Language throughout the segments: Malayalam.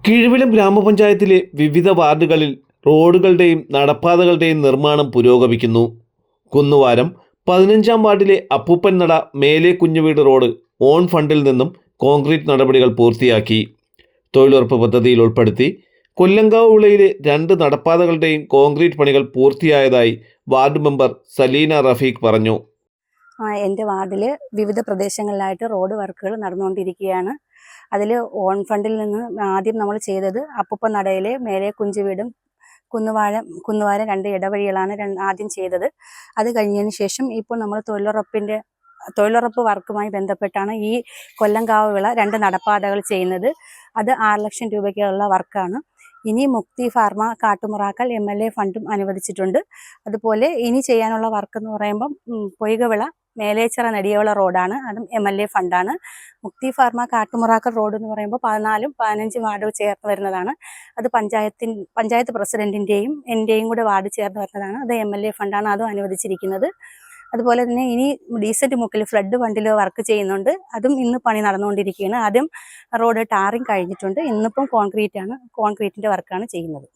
കിഴുവിലം ഗ്രാമപഞ്ചായത്തിലെ വിവിധ വാർഡുകളിൽ റോഡുകളുടെയും നടപ്പാതകളുടെയും നിർമ്മാണം പുരോഗമിക്കുന്നു. കുന്നുവാരം 15-ാം വാർഡിലെ അപ്പൂപ്പൻ നട മേലെ കുഞ്ഞുവീട് റോഡ് ഓൺ ഫണ്ടിൽ നിന്നും കോൺക്രീറ്റ് നടപടികൾ പൂർത്തിയാക്കി. തൊഴിലുറപ്പ് പദ്ധതിയിൽ ഉൾപ്പെടുത്തി കൊല്ലങ്കാവ് വിളയിലെ 2 നടപ്പാതകളുടെയും കോൺക്രീറ്റ് പണികൾ പൂർത്തിയായതായി വാർഡ് മെമ്പർ സലീന റഫീഖ് പറഞ്ഞു. എൻ്റെ വാർഡിൽ വിവിധ പ്രദേശങ്ങളിലായിട്ട് റോഡ് വർക്കുകൾ നടന്നുകൊണ്ടിരിക്കുകയാണ്. അതിൽ ഓൺ ഫണ്ടിൽ നിന്ന് ആദ്യം നമ്മൾ ചെയ്തത് അപ്പൂപ്പൻ നടയിലെ മേലെ കുഞ്ചുവീടും കുന്നുവാരം 2 ഇടവഴികളാണ് ആദ്യം ചെയ്തത്. അത് കഴിഞ്ഞതിന് ശേഷം ഇപ്പോൾ നമ്മൾ തൊഴിലുറപ്പ് വർക്കുമായി ബന്ധപ്പെട്ടാണ് ഈ കൊല്ലങ്കാവ് വിള 2 നടപ്പാതകൾ ചെയ്യുന്നത്. അത് 6 ലക്ഷം രൂപയ്ക്കുള്ള വർക്കാണ്. ഇനി മുക്തി ഫാർമ കാട്ടുമുറാക്കൽ MLA ഫണ്ടും അനുവദിച്ചിട്ടുണ്ട്. അതുപോലെ ഇനി ചെയ്യാനുള്ള വർക്ക് എന്ന് പറയുമ്പം പൊയ്കവിള മേലേച്ചിറ നെടിയവിള റോഡാണ്, അതും MLA ഫണ്ടാണ്. മുക്തി ഫാർമ കാട്ടുമുറാക്കൽ റോഡ് എന്ന് പറയുമ്പോൾ 14, 15 വാർഡുകൾ ചേർന്ന് വരുന്നതാണ്. അത് പഞ്ചായത്ത് പ്രസിഡന്റിൻ്റെയും എൻ്റെയും കൂടെ വാർഡ് ചേർന്ന് വരുന്നതാണ്. അത് MLA ഫണ്ടാണ്, അതും അനുവദിച്ചിരിക്കുന്നത്. അതുപോലെ തന്നെ ഇനി ഡീസന്റ് മുക്കിൽ ഫ്ലഡ് ഫണ്ടിൽ വർക്ക് ചെയ്യുന്നുണ്ട്. അതും ഇന്ന് പണി നടന്നുകൊണ്ടിരിക്കുകയാണ്. ആദ്യം റോഡ് ടാറിങ് കഴിഞ്ഞിട്ടുണ്ട്. ഇന്നിപ്പം കോൺക്രീറ്റിന്റെ വർക്കാണ് ചെയ്യുന്നത്.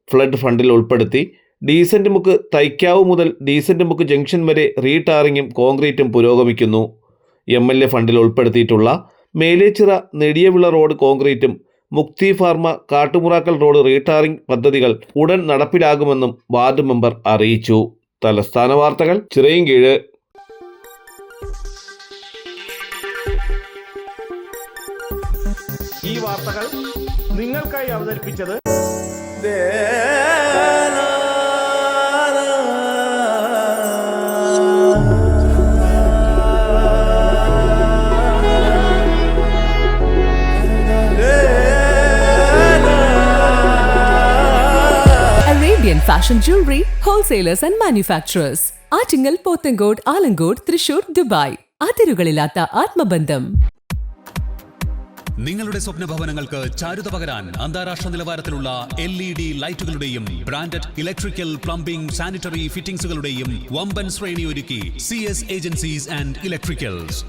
ഫ്ലഡ് ഫണ്ടിൽ ഉൾപ്പെടുത്തി ഡീസന്റ് മുക്ക് തൈക്കാവ് മുതൽ ഡീസന്റ് മുക്ക് ജംഗ്ഷൻ വരെ റീടാറിങ്ങും കോൺക്രീറ്റും പുരോഗമിക്കുന്നു. MLA ഫണ്ടിൽ ഉൾപ്പെടുത്തിയിട്ടുള്ള മേലേച്ചിറ നെടിയവിള റോഡ് കോൺക്രീറ്റും മുക്തി ഫാർമ കാട്ടുമുറാക്കൽ റോഡ് റീടാറിംഗ് പദ്ധതികൾ ഉടൻ നടപ്പിലാകുമെന്നും വാർഡ് മെമ്പർ അറിയിച്ചു. തലസ്ഥാന വാർത്തകൾ ചിറയൻകീഴ്. ഈ വാർത്തകൾ നിങ്ങൾക്കായി അവതരിപ്പിച്ചത് Arabian Fashion Jewelry Wholesalers and Manufacturers. Attingal, Pothencode, Alamcode, Thrissur, Dubai. അതിരുകളില്ലാത്ത ആത്മബന്ധം. നിങ്ങളുടെ സ്വപ്ന ഭവനങ്ങൾക്ക് ചാരുത പകരാൻ അന്താരാഷ്ട്ര നിലവാരത്തിലുള്ള LED ലൈറ്റുകളുടെയും ബ്രാൻഡഡ് ഇലക്ട്രിക്കൽ, പ്ലംബിംഗ്, സാനിറ്ററി ഫിറ്റിംഗ്സുകളുടെയും വമ്പൻ ശ്രേണി ഒരുക്കി CS ഏജൻസീസ് ആൻഡ് ഇലക്ട്രിക്കൽസ്.